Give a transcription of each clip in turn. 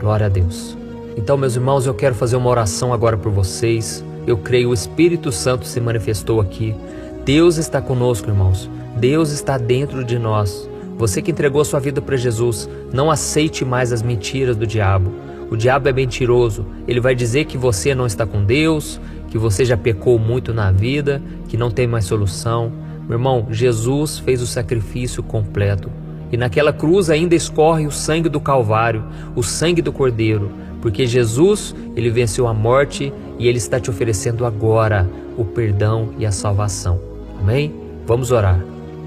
Glória a Deus. Então, meus irmãos, eu quero fazer uma oração agora por vocês. Eu creio o Espírito Santo se manifestou aqui. Deus está conosco, irmãos. Deus está dentro de nós. Você que entregou sua vida para Jesus, não aceite mais as mentiras do diabo. O diabo é mentiroso. Ele vai dizer que você não está com Deus, que você já pecou muito na vida, que não tem mais solução. Meu irmão, Jesus fez o sacrifício completo. E naquela cruz ainda escorre o sangue do Calvário, o sangue do Cordeiro, porque Jesus, ele venceu a morte e ele está te oferecendo agora o perdão e a salvação. Amém? Vamos orar.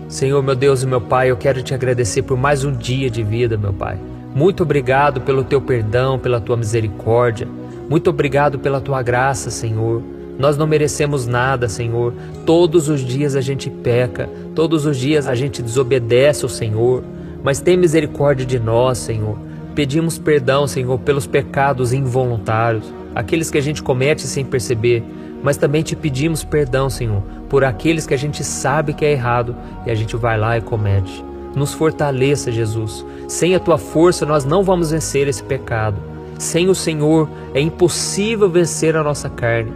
Senhor, meu Deus e meu Pai, eu quero te agradecer por mais um dia de vida, meu Pai. Muito obrigado pelo teu perdão, pela tua misericórdia. Muito obrigado pela tua graça, Senhor. Nós não merecemos nada, Senhor. Todos os dias a gente peca, todos os dias a gente desobedece ao Senhor. Mas tem misericórdia de nós, Senhor. Pedimos perdão, Senhor, pelos pecados involuntários, aqueles que a gente comete sem perceber. Mas também te pedimos perdão, Senhor, por aqueles que a gente sabe que é errado e a gente vai lá e comete. Nos fortaleça, Jesus. Sem a tua força nós não vamos vencer esse pecado. Sem o Senhor é impossível vencer a nossa carne.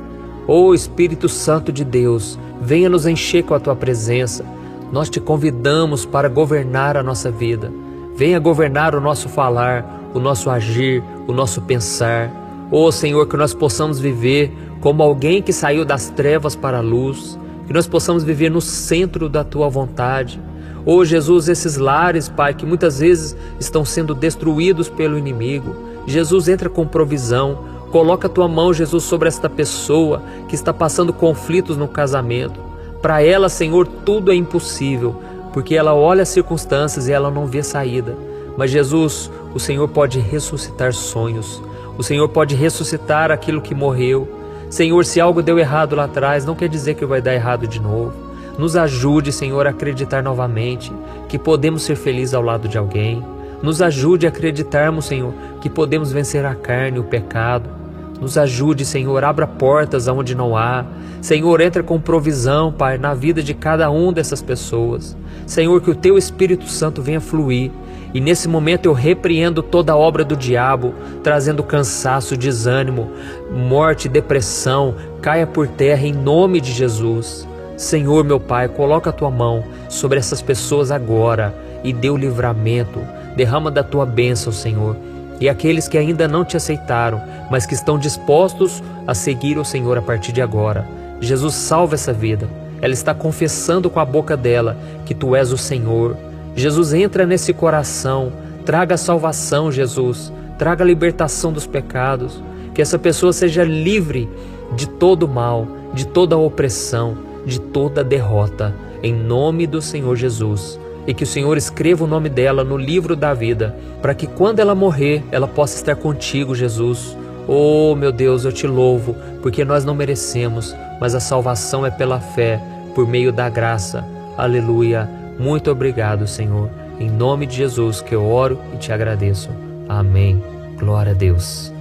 Ó Espírito Santo de Deus, venha nos encher com a tua presença. Nós te convidamos para governar a nossa vida. Venha governar o nosso falar, o nosso agir, o nosso pensar. Ó Senhor, que nós possamos viver como alguém que saiu das trevas para a luz, que nós possamos viver no centro da tua vontade. Ó Jesus, esses lares, Pai, que muitas vezes estão sendo destruídos pelo inimigo, Jesus, entra com provisão. Coloca a tua mão, Jesus, sobre esta pessoa que está passando conflitos no casamento. Para ela, Senhor, tudo é impossível, porque ela olha as circunstâncias e ela não vê saída. Mas Jesus, o Senhor pode ressuscitar sonhos. O Senhor pode ressuscitar aquilo que morreu. Senhor, se algo deu errado lá atrás, não quer dizer que vai dar errado de novo. Nos ajude, Senhor, a acreditar novamente que podemos ser felizes ao lado de alguém. Nos ajude a acreditarmos, Senhor, que podemos vencer a carne e o pecado. Nos ajude, Senhor, abra portas aonde não há. Senhor, entra com provisão, Pai, na vida de cada um dessas pessoas. Senhor, que o teu Espírito Santo venha fluir. E nesse momento eu repreendo toda a obra do diabo, trazendo cansaço, desânimo, morte, depressão. Caia por terra em nome de Jesus. Senhor, meu Pai, coloca a tua mão sobre essas pessoas agora e dê o livramento. Derrama da tua bênção, Senhor. E aqueles que ainda não te aceitaram, mas que estão dispostos a seguir o Senhor a partir de agora. Jesus, salva essa vida. Ela está confessando com a boca dela que tu és o Senhor. Jesus, entra nesse coração. Traga a salvação, Jesus. Traga a libertação dos pecados. Que essa pessoa seja livre de todo mal, de toda opressão, de toda derrota. Em nome do Senhor Jesus. E que o Senhor escreva o nome dela no livro da vida, para que quando ela morrer, ela possa estar contigo, Jesus. Oh, meu Deus, eu te louvo, porque nós não merecemos, mas a salvação é pela fé, por meio da graça. Aleluia. Muito obrigado, Senhor. Em nome de Jesus que eu oro e te agradeço. Amém. Glória a Deus.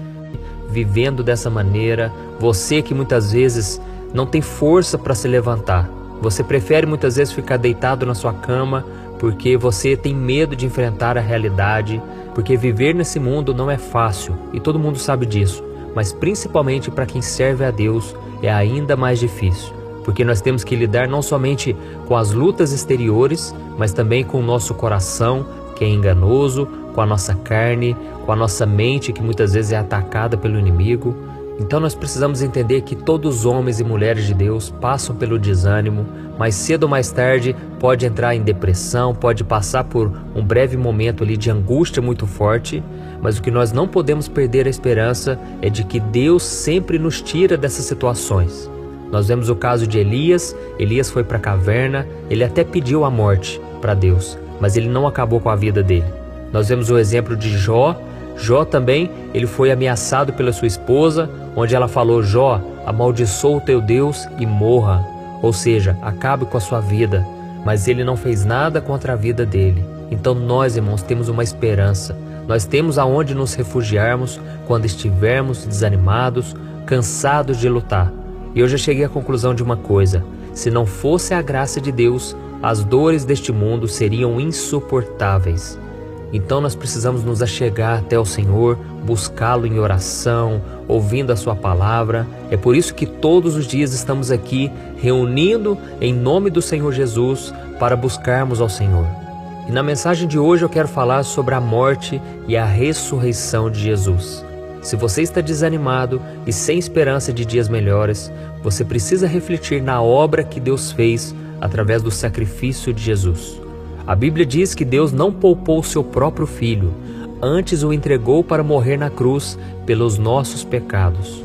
Vivendo dessa maneira, você que muitas vezes não tem força para se levantar, você prefere muitas vezes ficar deitado na sua cama, porque você tem medo de enfrentar a realidade, porque viver nesse mundo não é fácil, e todo mundo sabe disso, mas principalmente para quem serve a Deus é ainda mais difícil, porque nós temos que lidar não somente com as lutas exteriores, mas também com o nosso coração, que é enganoso, com a nossa carne, com a nossa mente, que muitas vezes é atacada pelo inimigo. Então nós precisamos entender que todos os homens e mulheres de Deus passam pelo desânimo, mais cedo ou mais tarde pode entrar em depressão, pode passar por um breve momento ali de angústia muito forte, mas o que nós não podemos perder a esperança é de que Deus sempre nos tira dessas situações. Nós vemos o caso de Elias. Elias foi para a caverna, ele até pediu a morte para Deus, mas ele não acabou com a vida dele. Nós vemos o exemplo de Jó. Jó também, ele foi ameaçado pela sua esposa, onde ela falou: Jó, amaldiçoa o teu Deus e morra, ou seja, acabe com a sua vida. Mas ele não fez nada contra a vida dele. Então nós, irmãos, temos uma esperança. Nós temos aonde nos refugiarmos quando estivermos desanimados, cansados de lutar. E eu já cheguei à conclusão de uma coisa: se não fosse a graça de Deus, as dores deste mundo seriam insuportáveis. Então nós precisamos nos achegar até o Senhor, buscá-lo em oração, ouvindo a sua palavra. É por isso que todos os dias estamos aqui reunindo em nome do Senhor Jesus para buscarmos ao Senhor. E na mensagem de hoje eu quero falar sobre a morte e a ressurreição de Jesus. Se você está desanimado e sem esperança de dias melhores, você precisa refletir na obra que Deus fez através do sacrifício de Jesus. A Bíblia diz que Deus não poupou o seu próprio Filho, antes o entregou para morrer na cruz pelos nossos pecados.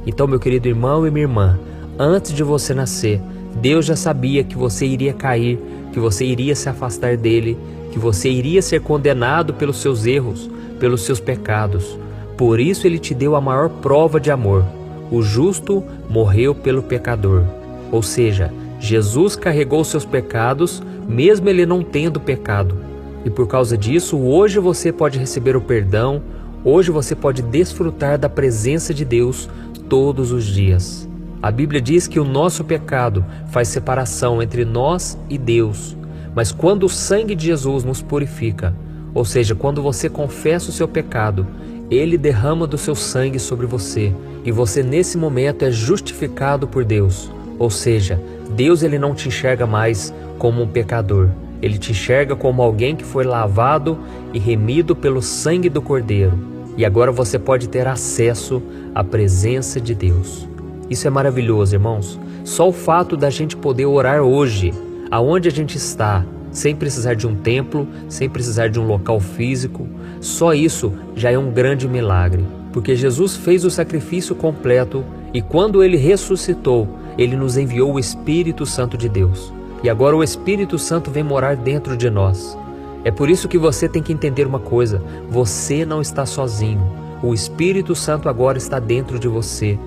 Então, meu querido irmão e minha irmã, antes de você nascer, Deus já sabia que você iria cair, que você iria se afastar dele, que você iria ser condenado pelos seus erros, pelos seus pecados. Por isso ele te deu a maior prova de amor. O justo morreu pelo pecador. Ou seja, Jesus carregou seus pecados, mesmo ele não tendo pecado. E por causa disso, hoje você pode receber o perdão, hoje você pode desfrutar da presença de Deus todos os dias. A Bíblia diz que o nosso pecado faz separação entre nós e Deus. Mas quando o sangue de Jesus nos purifica, ou seja, quando você confessa o seu pecado, Ele derrama do seu sangue sobre você e você nesse momento é justificado por Deus. Ou seja, Deus ele não te enxerga mais como um pecador. Ele te enxerga como alguém que foi lavado e remido pelo sangue do Cordeiro. E agora você pode ter acesso à presença de Deus. Isso é maravilhoso, irmãos. Só o fato da gente poder orar hoje, aonde a gente está, sem precisar de um templo, sem precisar de um local físico, só isso já é um grande milagre. Porque Jesus fez o sacrifício completo e quando Ele ressuscitou, Ele nos enviou o Espírito Santo de Deus. E agora o Espírito Santo vem morar dentro de nós. É por isso que você tem que entender uma coisa: você não está sozinho. O Espírito Santo agora está dentro de você.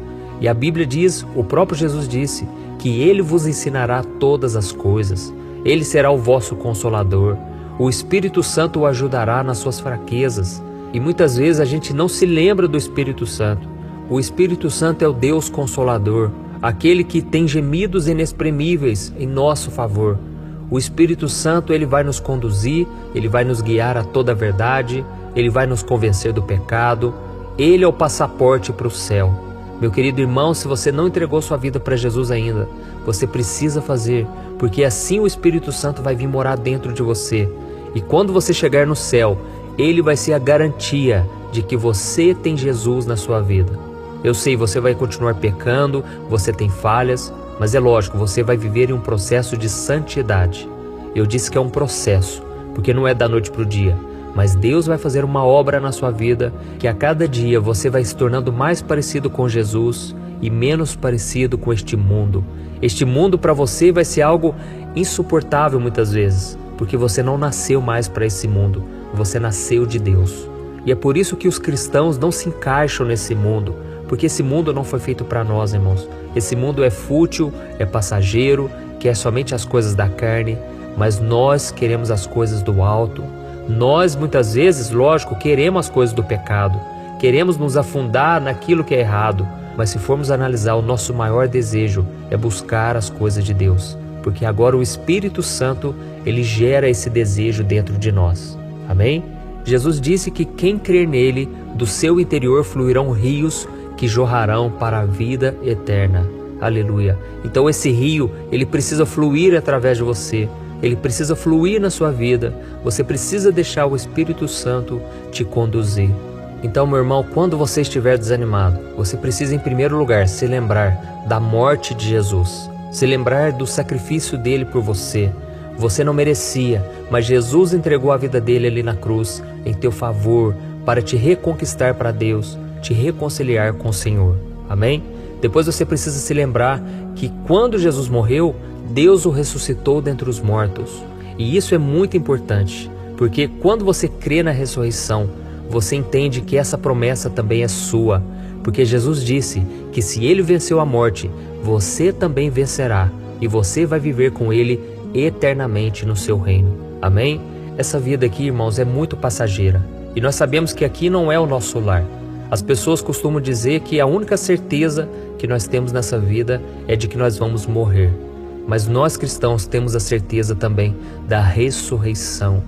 E a Bíblia diz, o próprio Jesus disse, que Ele vos ensinará todas as coisas. Ele será o vosso consolador. O Espírito Santo o ajudará nas suas fraquezas. E muitas vezes a gente não se lembra do Espírito Santo. O Espírito Santo é o Deus Consolador, aquele que tem gemidos inexprimíveis em nosso favor. O Espírito Santo ele vai nos conduzir, ele vai nos guiar a toda a verdade, ele vai nos convencer do pecado. Ele é o passaporte para o céu. Meu querido irmão, se você não entregou sua vida para Jesus ainda, você precisa fazer, porque assim o Espírito Santo vai vir morar dentro de você. E quando você chegar no céu, Ele vai ser a garantia de que você tem Jesus na sua vida. Eu sei, você vai continuar pecando, você tem falhas, mas é lógico, você vai viver em um processo de santidade. Eu disse que é um processo, porque não é da noite para o dia. Mas Deus vai fazer uma obra na sua vida, que a cada dia você vai se tornando mais parecido com Jesus e menos parecido com este mundo. Este mundo para você vai ser algo insuportável muitas vezes, porque você não nasceu mais para esse mundo, você nasceu de Deus. E é por isso que os cristãos não se encaixam nesse mundo, porque esse mundo não foi feito para nós, irmãos. Esse mundo é fútil, é passageiro, quer somente as coisas da carne, mas nós queremos as coisas do alto. Nós muitas vezes, lógico, queremos as coisas do pecado, queremos nos afundar naquilo que é errado, mas se formos analisar, o nosso maior desejo é buscar as coisas de Deus, porque agora o Espírito Santo, ele gera esse desejo dentro de nós. Amém? Jesus disse que quem crer nele, do seu interior fluirão rios que jorrarão para a vida eterna. Aleluia! Então esse rio, ele precisa fluir através de você. Ele precisa fluir na sua vida. Você precisa deixar o Espírito Santo te conduzir. Então, meu irmão, quando você estiver desanimado, você precisa em primeiro lugar se lembrar da morte de Jesus. Se lembrar do sacrifício dele por você. Você não merecia, mas Jesus entregou a vida dele ali na cruz, em teu favor, para te reconquistar para Deus, te reconciliar com o Senhor. Amém? Depois você precisa se lembrar que quando Jesus morreu, Deus o ressuscitou dentre os mortos. E isso é muito importante, porque quando você crê na ressurreição, você entende que essa promessa também é sua, porque Jesus disse que se Ele venceu a morte, você também vencerá, e você vai viver com Ele eternamente no seu reino. Amém? Essa vida aqui, irmãos, é muito passageira, e nós sabemos que aqui não é o nosso lar. As pessoas costumam dizer que a única certeza que nós temos nessa vida é de que nós vamos morrer. Mas nós cristãos temos a certeza também da ressurreição.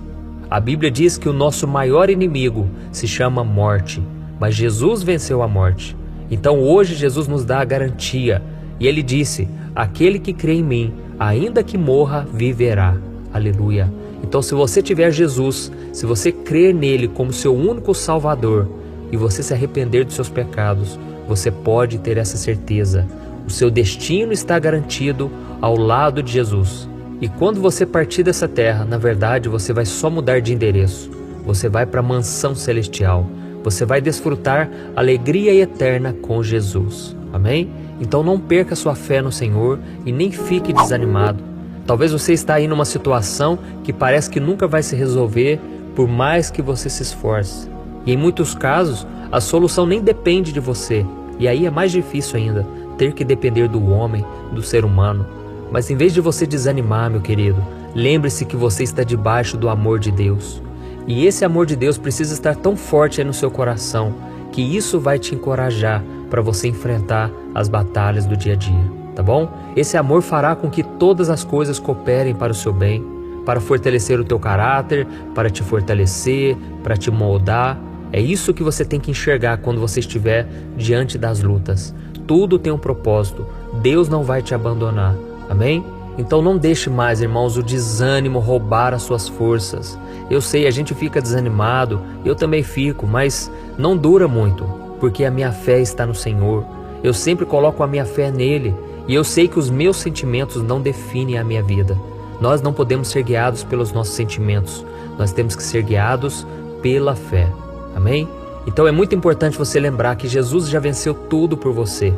A Bíblia diz que o nosso maior inimigo se chama morte, mas Jesus venceu a morte. Então hoje Jesus nos dá a garantia, e Ele disse: aquele que crê em mim, ainda que morra, viverá. Aleluia. Então se você tiver Jesus, se você crer nele como seu único Salvador, e você se arrepender dos seus pecados, você pode ter essa certeza. O seu destino está garantido ao lado de Jesus. E quando você partir dessa terra, na verdade, você vai só mudar de endereço. Você vai para a mansão celestial. Você vai desfrutar alegria eterna com Jesus. Amém? Então não perca sua fé no Senhor e nem fique desanimado. Talvez você está aí numa situação que parece que nunca vai se resolver, por mais que você se esforce. E em muitos casos, a solução nem depende de você. E aí é mais difícil ainda, ter que depender do homem, do ser humano. Mas em vez de você desanimar, meu querido, lembre-se que você está debaixo do amor de Deus. E esse amor de Deus precisa estar tão forte aí no seu coração, que isso vai te encorajar para você enfrentar as batalhas do dia a dia, tá bom? Esse amor fará com que todas as coisas cooperem para o seu bem, para fortalecer o teu caráter, para te fortalecer, para te moldar. É isso que você tem que enxergar quando você estiver diante das lutas. Tudo tem um propósito. Deus não vai te abandonar. Amém? Então não deixe mais, irmãos, o desânimo roubar as suas forças. Eu sei, a gente fica desanimado, eu também fico, mas não dura muito, porque a minha fé está no Senhor. Eu sempre coloco a minha fé nele, e eu sei que os meus sentimentos não definem a minha vida. Nós não podemos ser guiados pelos nossos sentimentos, nós temos que ser guiados pela fé. Amém? Então é muito importante você lembrar que Jesus já venceu tudo por você.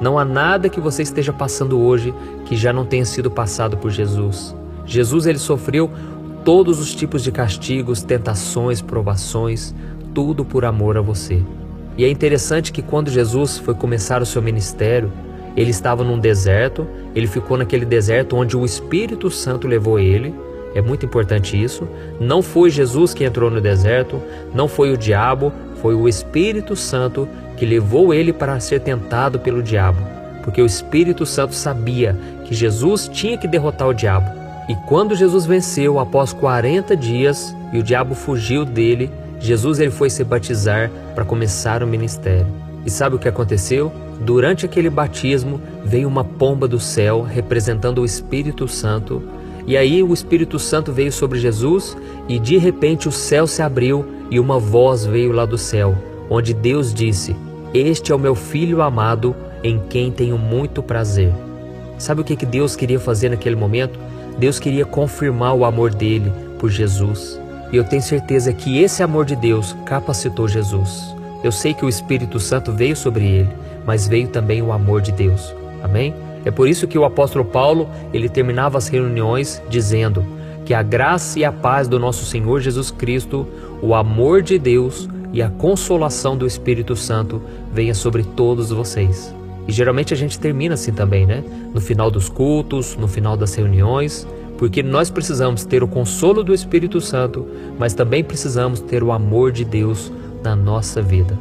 Não há nada que você esteja passando hoje que já não tenha sido passado por Jesus. Jesus, ele sofreu todos os tipos de castigos, tentações, provações, tudo por amor a você. E é interessante que quando Jesus foi começar o seu ministério, ele estava num deserto, ele ficou naquele deserto onde o Espírito Santo levou ele. É muito importante isso. Não foi Jesus que entrou no deserto, não foi o diabo, foi o Espírito Santo que levou ele para ser tentado pelo diabo. Porque o Espírito Santo sabia que Jesus tinha que derrotar o diabo. E quando Jesus venceu após 40 dias e o diabo fugiu dele, Jesus ele foi se batizar para começar o ministério. E sabe o que aconteceu? Durante aquele batismo veio uma pomba do céu representando o Espírito Santo. E aí o Espírito Santo veio sobre Jesus e de repente o céu se abriu e uma voz veio lá do céu, onde Deus disse: "Este é o meu Filho amado, em quem tenho muito prazer." Sabe o que Deus queria fazer naquele momento? Deus queria confirmar o amor dele por Jesus. E eu tenho certeza que esse amor de Deus capacitou Jesus. Eu sei que o Espírito Santo veio sobre ele, mas veio também o amor de Deus. Amém? É por isso que o apóstolo Paulo, ele terminava as reuniões dizendo que a graça e a paz do nosso Senhor Jesus Cristo, o amor de Deus e a consolação do Espírito Santo venha sobre todos vocês. E geralmente a gente termina assim também, né? No final dos cultos, no final das reuniões, porque nós precisamos ter o consolo do Espírito Santo, mas também precisamos ter o amor de Deus na nossa vida.